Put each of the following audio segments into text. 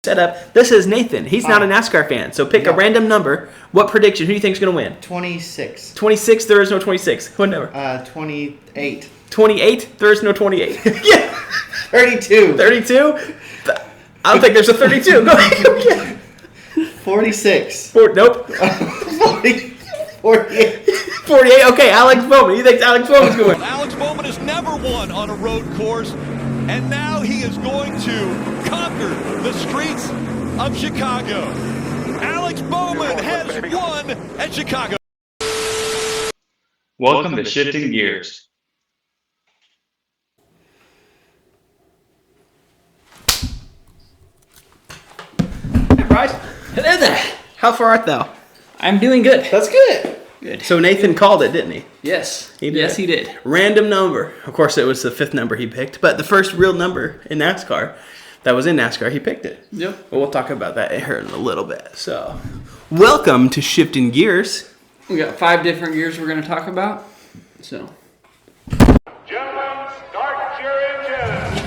setup. This is Nathan. He's not a NASCAR fan, so pick a random number. What prediction? Who do you think is going to win? 26. 26? There is no 26. What number? 28. 28? There is no 28. Yeah. 32. 32? I don't think there's a 32. Go ahead. 46. Nope. 48. 48. Okay, Alex Bowman. You think Alex Bowman's going to win? Alex Bowman has never won on a road course, and now he is going to conquer the streets of Chicago. Alex Bowman has won at Chicago. Welcome to Shifting Gears. Hey, Bryce. Hello there. How far art thou? I'm doing good. That's good. Good. So Nathan called it, didn't he? Yes. He did. Yes, he did. Random number. Of course, it was the 5th number he picked, but the first real number in NASCAR that was in NASCAR, he picked it. Yep. Well, we'll talk about that here in a little bit. So, welcome to Shifting Gears. We got 5 different gears we're going to talk about. So, Gentlemen, start your engines.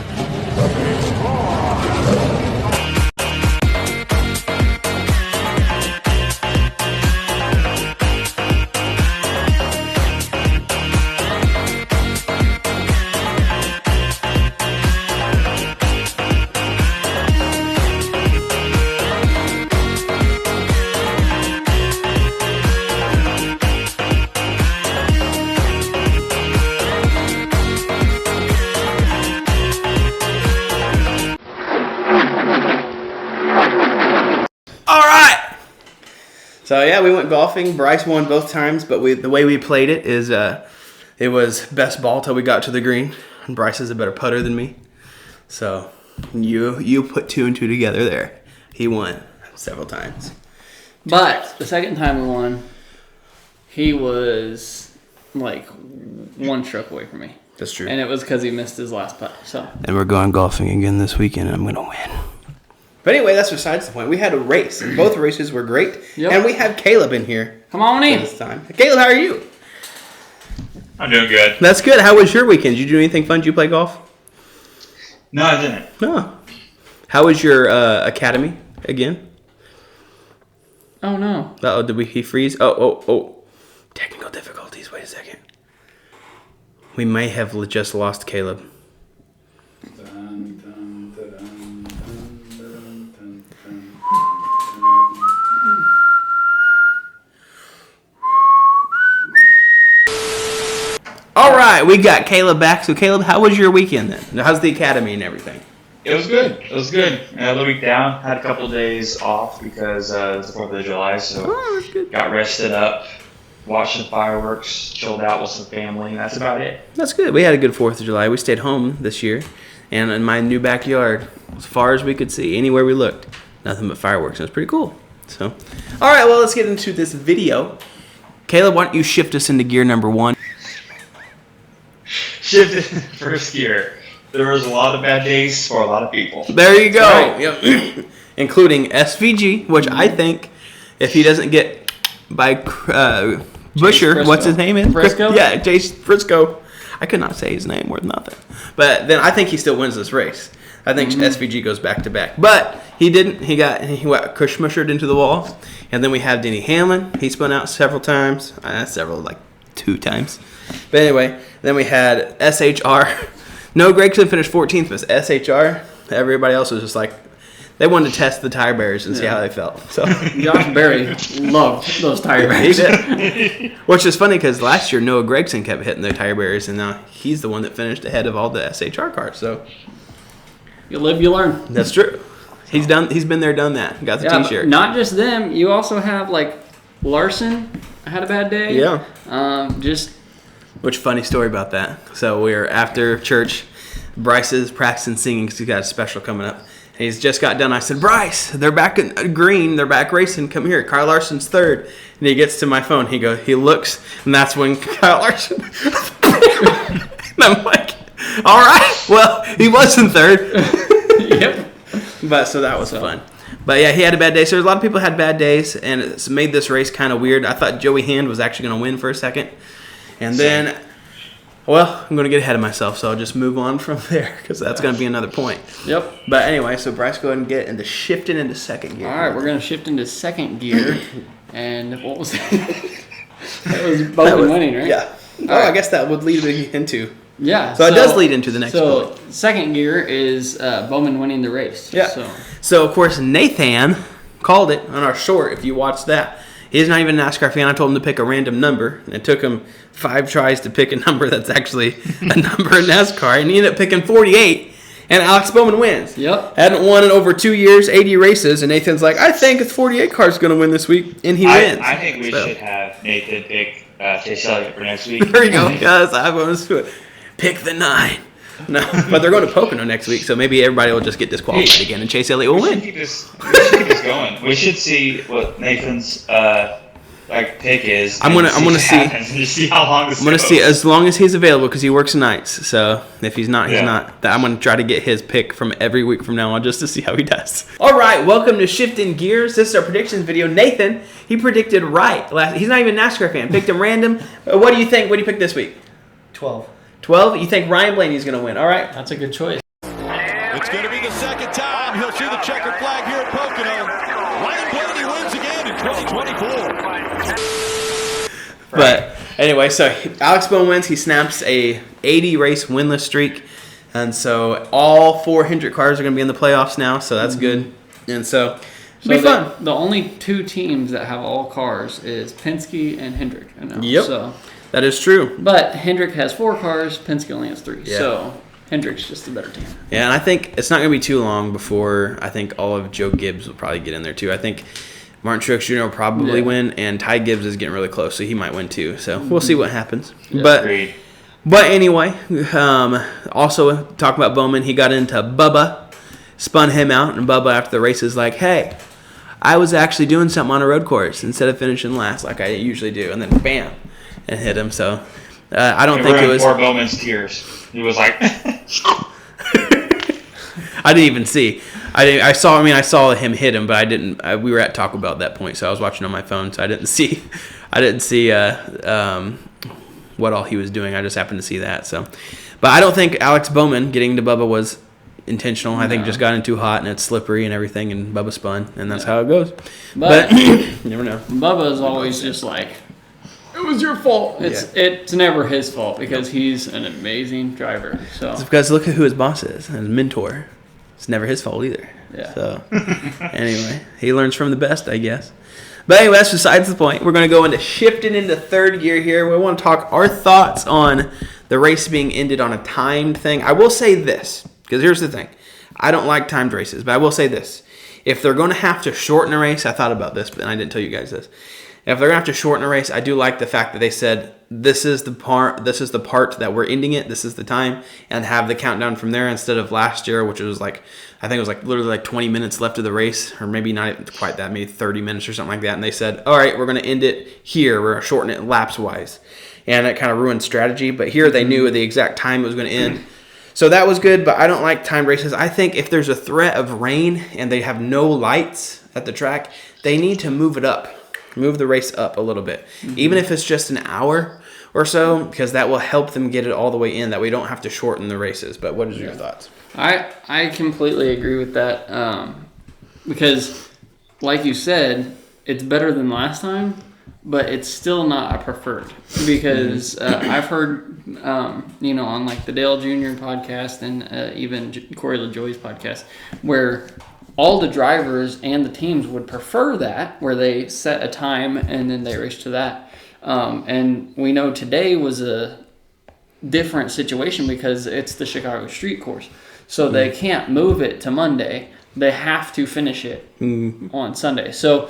So yeah, we went golfing. Bryce won both times, but the way we played it is it was best ball till we got to the green. And Bryce is a better putter than me, so you put 2 and 2 together there. He won several times. but the second time we won, he was like 1 stroke away from me. That's true. And it was because he missed his last putt. So, And we're going golfing again this weekend, and I'm gonna win. But anyway, that's besides the point. We had a race, and both races were great. Yep. And we have Caleb in here come on in. this time. Caleb, how are you? I'm doing good. That's good. How was your weekend? Did you do anything fun? Did you play golf? No, I didn't. No. How was your academy again? Oh, no. Uh-oh, did he freeze? Oh. Technical difficulties. Wait a second. We may have just lost Caleb. All right, we got Caleb back. So, Caleb, how was your weekend then? How's the academy and everything? It was good. It was good. The week down, had a couple of days off because it was the 4th of July, so that's good. got rested up, watched some fireworks, chilled out with some family, and that's about it. That's good. We had a good 4th of July. We stayed home this year, and in my new backyard, as far as we could see, anywhere we looked, nothing but fireworks. It was pretty cool. So, all right, well, let's get into this video. Caleb, why don't you shift us into gear number 1? Shifted first gear. There was a lot of bad days for a lot of people. There you go. Right. Yep. Including SVG, which I think if he doesn't get by Busher, what's his name is? Frisco? Yeah, Jace Frisco. I could not say his name worth nothing. But then I think he still wins this race. I think SVG goes back to back. But he didn't. He got cushmushered into the wall. And then we have Denny Hamlin. He spun out several times. Like 2 times. But anyway, then we had SHR. No, Gregson finished 14th, but SHR. Everybody else was just like, they wanted to test the tire barriers and see how they felt. So Josh Berry loved those tire he bags. did. Which is funny because last year Noah Gregson kept hitting their tire barriers, and now he's the one that finished ahead of all the SHR cars. So You live, you learn. that's true. He's been there, done that. Got the Yeah, T-shirt. but not just them. You also have like Larson had a bad day. Yeah. Which funny story about that. So we were after church. Bryce is practicing singing because he's got a special coming up. And he's just got done. I said, Bryce, they're back in green. They're back racing. Come here. Kyle Larson's 3rd. And he gets to my phone. He looks, and that's when Kyle Larson. And I'm like, all right. Well, he was in 3rd. Yep. But so that was fun. But yeah, he had a bad day. So there's a lot of people had bad days, and it's made this race kind of weird. I thought Joey Hand was actually going to win for a second. And then Well, I'm going to get ahead of myself, so I'll just move on from there because that's going to be another point. Yep. But anyway, so Bryce, go ahead and get into shifting into second gear. All right, we're going to shift into second gear. And what was that? That was Bowman winning, right? Yeah. Oh, right. I guess that would lead me into. Yeah. So it does lead into the next So point. second gear is Bowman winning the race. Yeah. So of course, Nathan called it on our short, if you watched that. He's not even an NASCAR fan. I told him to pick a random number. And it took him 5 tries to pick a number that's actually a number in NASCAR. And he ended up picking 48. And Alex Bowman wins. Yep. Hadn't won in over 2 years, 80 races. And Nathan's like, I think it's 48 car's going to win this week. And he wins. I think we should have Nathan pick Chase Elliott for next week. There you go. Yes, I'm going to pick the 9. No, but they're going to Pocono next week, so maybe everybody will just get disqualified again, and Chase Elliott will We win. should keep this going. We should see what Nathan's pick is. I'm gonna see how long this I'm gonna goes. see as long as he's available because he works nights. So if he's not, he's Yeah. not. I'm gonna try to get his pick from every week from now on just to see how he does. All right, welcome to Shifting Gears. This is our predictions video. Nathan, he predicted right. He's not even a NASCAR fan. Picked him random. What do you think? What do you pick this week? 12. 12. You think Ryan Blaney's gonna win? All right. That's a good choice. It's going to be the second time he'll see the checkered flag here at Pocono. Ryan Blaney wins again in 2024. But anyway, so Alex Bowman wins. He snaps a 80 race winless streak, and so all 4 Hendrick cars are going to be in the playoffs now. So that's good, and so it'll be fun. The only 2 teams that have all cars is Penske and Hendrick. I know. Yep. So, That is true. but Hendrick has 4 cars. Penske only has 3. Yeah. So Hendrick's just a better team. Yeah, and I think it's not going to be too long before I think all of Joe Gibbs will probably get in there too. I think Martin Truex Jr. will probably win, and Ty Gibbs is getting really close, so he might win too. So we'll see what happens. Yeah. Agreed. But anyway, also talking about Bowman, he got into Bubba, spun him out, and Bubba after the race is like, hey, I was actually doing something on a road course instead of finishing last like I usually do, and then bam, and hit him. So I don't think it was. Poor Bowman's tears. He was like, I didn't even see. I saw him hit him, but I didn't. We were at Taco Bell at that point, so I was watching on my phone, so I didn't see. What all he was doing. I just happened to see that. So, but I don't think Alex Bowman getting to Bubba was intentional. I think it just got in too hot and it's slippery and everything, and Bubba spun, and that's how it goes. But you never know. Bubba is always just like, it was your fault. It's never his fault because he's an amazing driver. So It's because look at who his boss is, his mentor. It's never his fault either. Yeah. So anyway, he learns from the best, I guess. But anyway, that's besides the point. We're going to go into shifting into third gear here. We want to talk our thoughts on the race being ended on a timed thing. I will say this, because here's the thing. I don't like timed races, but I will say this. If they're going to have to shorten a race, I thought about this, but I didn't tell you guys this. If they're going to have to shorten a race, I do like the fact that they said, this is the part that we're ending it, this is the time, and have the countdown from there instead of last year, which was like, I think it was like literally like 20 minutes left of the race, or maybe not quite that, maybe 30 minutes or something like that. And they said, all right, we're going to end it here. We're going to shorten it laps-wise. And it kind of ruined strategy. But here they knew the exact time it was going to end. So that was good, but I don't like timed races. I think if there's a threat of rain and they have no lights at the track, they need to move it up. Move the race up a little bit. Even if it's just an hour or so, because that will help them get it all the way in. That we don't have to shorten the races. But what is your thoughts? I completely agree with that because, like you said, it's better than last time, but it's still not a preferred because I've heard, on like the Dale Jr. podcast and even Corey LaJoie's podcast where all the drivers and the teams would prefer that, where they set a time and then they race to that. And we know today was a different situation because it's the Chicago street course. So they can't move it to Monday. They have to finish it on Sunday. So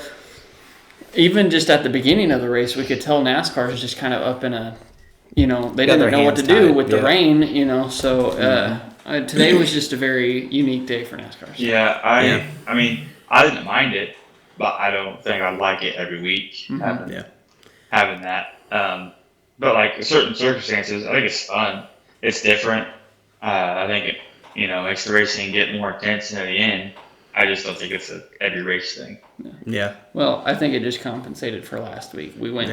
even just at the beginning of the race, we could tell NASCAR is just kind of up in a, they didn't know what to do with the rain, So today was just a very unique day for NASCAR. So. yeah, I mean, I didn't mind it, but I don't think I'd like it every week having that. But like certain circumstances, I think it's fun. It's different. I think it, makes the racing get more intense near the end. I just don't think it's a every race thing. Yeah. Well, I think it just compensated for last week. We went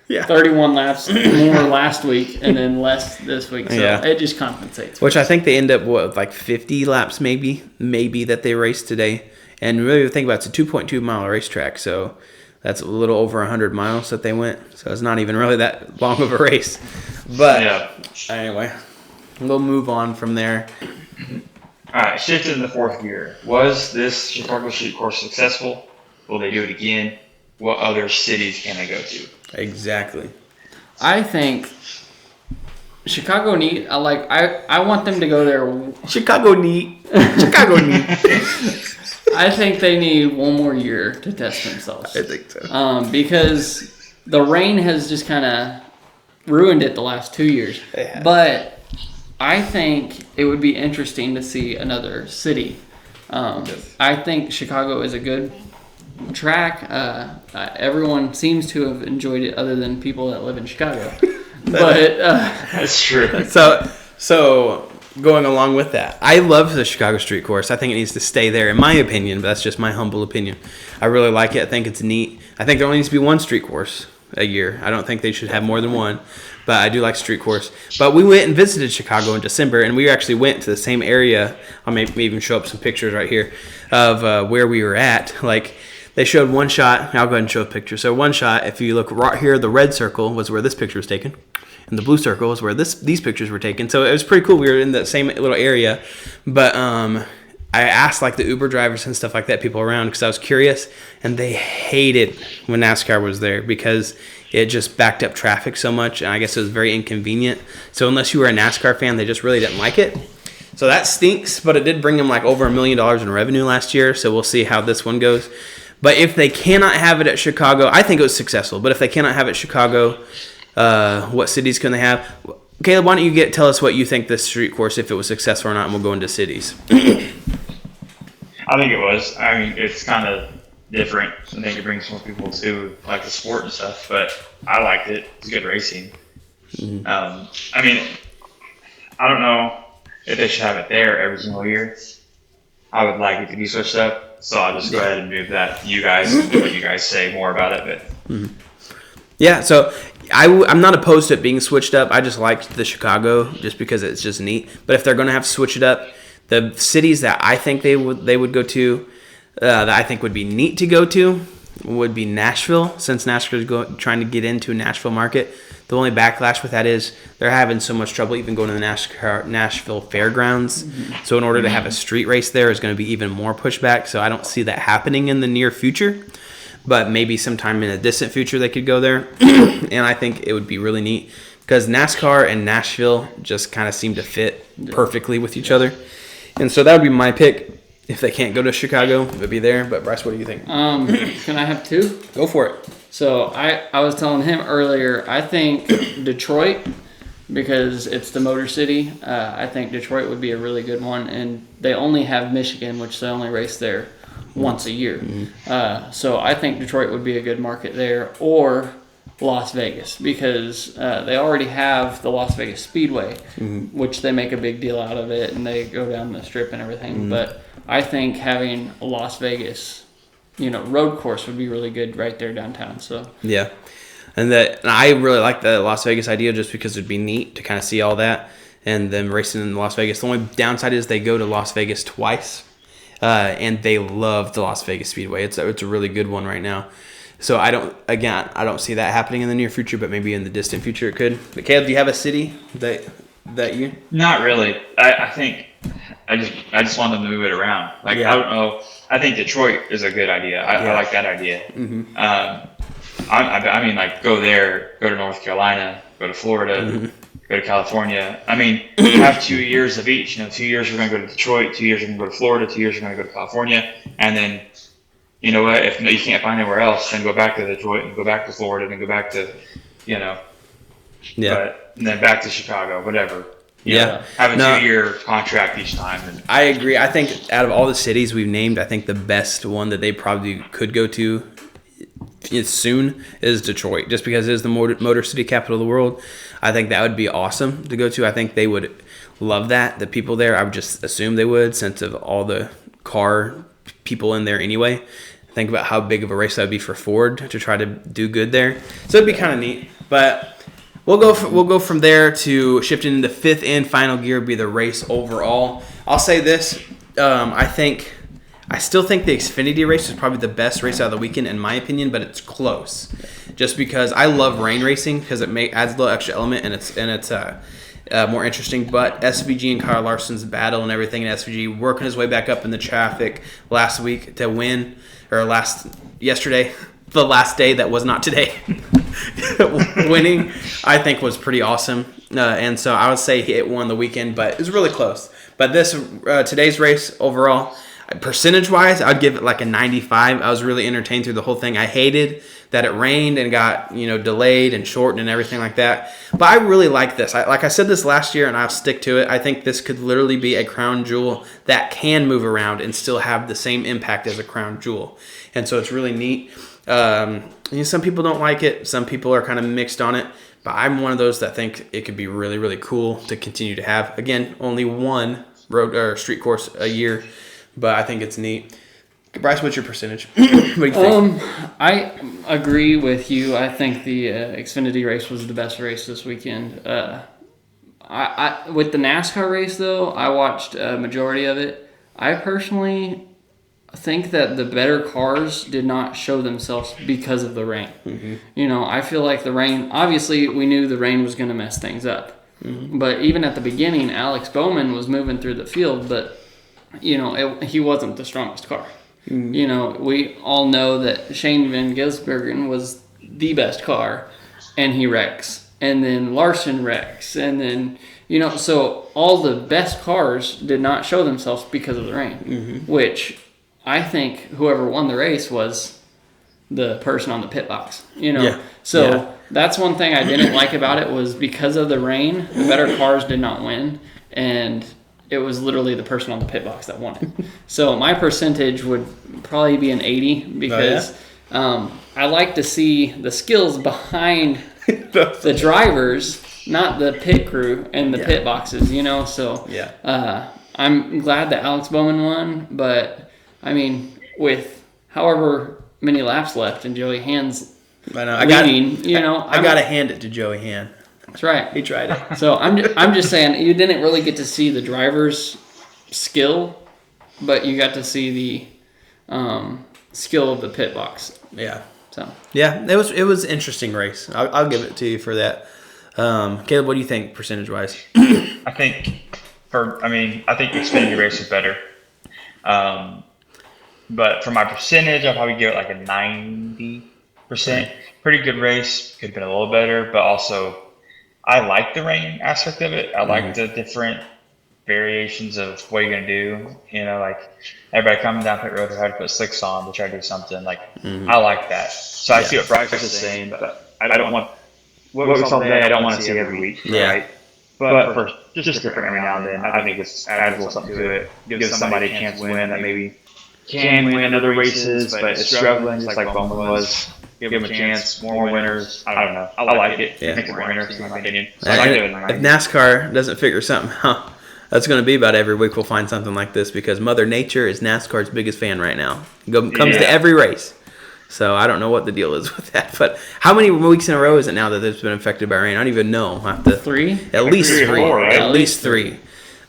Yeah. 31 laps more last week and then less this week. So Yeah. it just compensates. Which I think they end up with like 50 laps maybe that they raced today. And really think about it, it's a 2.2 mile racetrack, so that's a little over 100 miles that they went. So it's not even really that long of a race. But anyway, we'll move on from there. All right, shifting in the fourth gear. Was this Chicago Street Course successful? Will they do it again? What other cities can they go to? Exactly. I think Chicago neat. I want them to go there. Chicago neat. Chicago neat. I think they need one more year to test themselves. I think so. Because the rain has just kind of ruined it the last 2 years. Yeah. But I think it would be interesting to see another city. I think Chicago is a good track. Everyone seems to have enjoyed it other than people that live in Chicago. But That's true. So going along with that, I love the Chicago Street Course. I think it needs to stay there, in my opinion, but that's just my humble opinion. I really like it. I think it's neat. I think there only needs to be one street course a year. I don't think they should have more than one, but I do like street course. But we went and visited Chicago in December, and we actually went to the same area. I'll maybe even show up some pictures right here of where we were at. Like, they showed one shot. I'll go ahead and show a picture. So one shot, if you look right here, the red circle was where this picture was taken. And the blue circle is where these pictures were taken. So it was pretty cool. We were in that same little area. But I asked like the Uber drivers and stuff like that, people around, because I was curious. And they hated when NASCAR was there because it just backed up traffic so much. And I guess it was very inconvenient. So unless you were a NASCAR fan, they just really didn't like it. So that stinks. But it did bring them like over $1 million in revenue last year. So we'll see how this one goes. But if they cannot have it at Chicago, I think it was successful. But if they cannot have it at Chicago, what cities can they have? Caleb, why don't you tell us what you think this street course, if it was successful or not, and we'll go into cities. I think it was. I mean, it's kind of different. I think it brings more people to like the sport and stuff, but I liked it. It's good racing. Mm-hmm. I mean, I don't know if they should have it there every single year. I would like it to be switched up, so I'll just go ahead and move that to you guys, let you guys say more about it. But Yeah, so I'm not opposed to it being switched up. I just liked the Chicago just because it's just neat. But if they're going to have to switch it up, the cities that I think they would go to, that I think would be neat to go to, would be Nashville, since NASCAR is trying to get into a Nashville market. The only backlash with that is they're having so much trouble even going to the Nashville Fairgrounds. Mm-hmm. So in order to have a street race there is going to be even more pushback. So I don't see that happening in the near future. But maybe sometime in a distant future they could go there. And I think it would be really neat because NASCAR and Nashville just kind of seem to fit perfectly with each other. And so that would be my pick. If they can't go to Chicago, it would be there. But Bryce, what do you think? Can I have two? Go for it. So I was telling him earlier, I think Detroit, because it's the Motor City, I think Detroit would be a really good one. And they only have Michigan, which they only race there once a year. Mm-hmm. So I think Detroit would be a good market there, or Las Vegas, because they already have the Las Vegas Speedway, mm-hmm. which they make a big deal out of it, and they go down the strip and everything. Mm-hmm. But I think having a Las Vegas, road course would be really good right there downtown. So yeah, and I really like the Las Vegas idea just because it'd be neat to kind of see all that and them racing in Las Vegas. The only downside is they go to Las Vegas twice. And they love the Las Vegas Speedway. It's a really good one right now. So I don't see that happening in the near future, but maybe in the distant future it could. But Caleb, do you have a city that you? Not really. I think I just want them to move it around. Like I don't know. I think Detroit is a good idea. I like that idea. Mm-hmm. I mean, like go there, go to North Carolina, go to Florida. Mm-hmm. Go to California. I mean, you have 2 years of each. 2 years we're going to go to Detroit, 2 years we're going to go to Florida, 2 years we're going to go to California. And then, you know what, if you can't find anywhere else, then go back to Detroit and go back to Florida and go back to, but then back to Chicago, whatever. Have a 2-year contract each time. I agree. I think out of all the cities we've named, I think the best one that they probably could go to soon is Detroit, just because it is the motor city capital of the world. I think that would be awesome to go to. I think they would love that. The people there, I would just assume they would, since of all the car people in there anyway. think about how big of a race that would be for Ford to try to do good there. So it'd be kind of neat. But we'll go from there to shifting into fifth and final gear, be the race overall. I'll say this: I still think the Xfinity race is probably the best race out of the weekend in my opinion, but it's close. Just because I love rain racing because it adds a little extra element and it's more interesting. But SVG and Kyle Larson's battle and everything, and SVG working his way back up in the traffic last week to win, or yesterday, the last day that was not today, winning, I think was pretty awesome. And so I would say it won the weekend, but it was really close. But today's race overall, percentage-wise, I'd give it like a 95. I was really entertained through the whole thing. I hated that it rained and got delayed and shortened and everything like that. But I really like this. Like I said this last year, and I'll stick to it. I think this could literally be a crown jewel that can move around and still have the same impact as a crown jewel. And so it's really neat. Some people don't like it. Some people are kind of mixed on it. But I'm one of those that think it could be really, really cool to continue to have. Again, only one road or street course a year. But I think it's neat. Bryce, what's your percentage? What do you think? I agree with you. I think the Xfinity race was the best race this weekend. I with the NASCAR race, though, I watched a majority of it. I personally think that the better cars did not show themselves because of the rain. Mm-hmm. I feel like the rain, obviously we knew the rain was going to mess things up. Mm-hmm. But even at the beginning, Alex Bowman was moving through the field, but he wasn't the strongest car. Mm-hmm. We all know that Shane Van Gisbergen was the best car, and he wrecks. And then Larson wrecks. And then, so all the best cars did not show themselves because of the rain, mm-hmm. which I think whoever won the race was the person on the pit box. That's one thing I didn't like about it was because of the rain, the better cars did not win. And it was literally the person on the pit box that won it. So my percentage would probably be an 80 because I like to see the skills behind the drivers, not the pit crew and the pit boxes, So I'm glad that Alex Bowman won, but I mean, with however many laps left and Joey Hand's leading, I got to hand it to Joey Hand. That's right. He tried it. So I'm just saying you didn't really get to see the driver's skill, but you got to see the skill of the pit box. Yeah. So it was an interesting race. I'll give it to you for that. Caleb, what do you think percentage wise? I think Xfinity race is better. But for my percentage, I'll probably give it like a 90%. Pretty good race. Could have been a little better, but also I like the rain aspect of it. I like the different variations of what you're going to do. Like everybody coming down pit road, try to put slicks on to try to do something. Like, I like that. So I see what Bryce is saying, but I don't want what we saw today, I don't want to see every week. Yeah. Right? But for just different every now and then, I think it's adds a little something to it. Gives somebody a chance to win that maybe can win other races, but is struggling just like Bowman was. Give him a chance, more winners. I don't know. I like it. Yeah. I think it's more interesting, in my opinion. So if NASCAR doesn't figure something out, that's going to be about every week we'll find something like this because Mother Nature is NASCAR's biggest fan right now. Comes to every race. So I don't know what the deal is with that. But how many weeks in a row is it now that it's been affected by rain? I don't even know. I have to, 3? At least 3. 4, right? At least 3.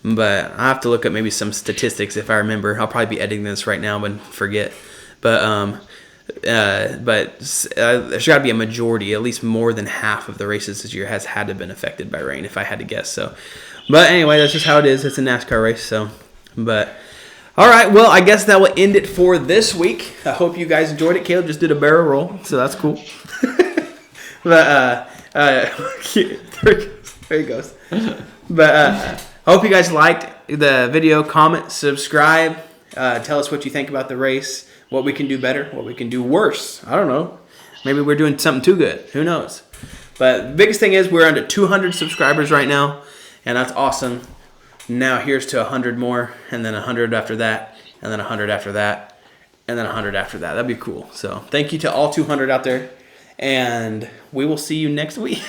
But I have to look up maybe some statistics if I remember. I'll probably be editing this right now and forget. But there's got to be a majority, at least more than half of the races this year has had to have been affected by rain, if I had to guess. So, but anyway, that's just how it is. It's a NASCAR race. So, but all right, well, I guess that will end it for this week. I hope you guys enjoyed it. Caleb just did a barrel roll, so that's cool. But there he goes. But I hope you guys liked the video. Comment, subscribe. Tell us what you think about the race. What we can do better, what we can do worse. I don't know. Maybe we're doing something too good. Who knows? But the biggest thing is we're under 200 subscribers right now, and that's awesome. Now here's to 100 more, and then 100 after that, and then 100 after that, and then 100 after that. That'd be cool. So thank you to all 200 out there, and we will see you next week.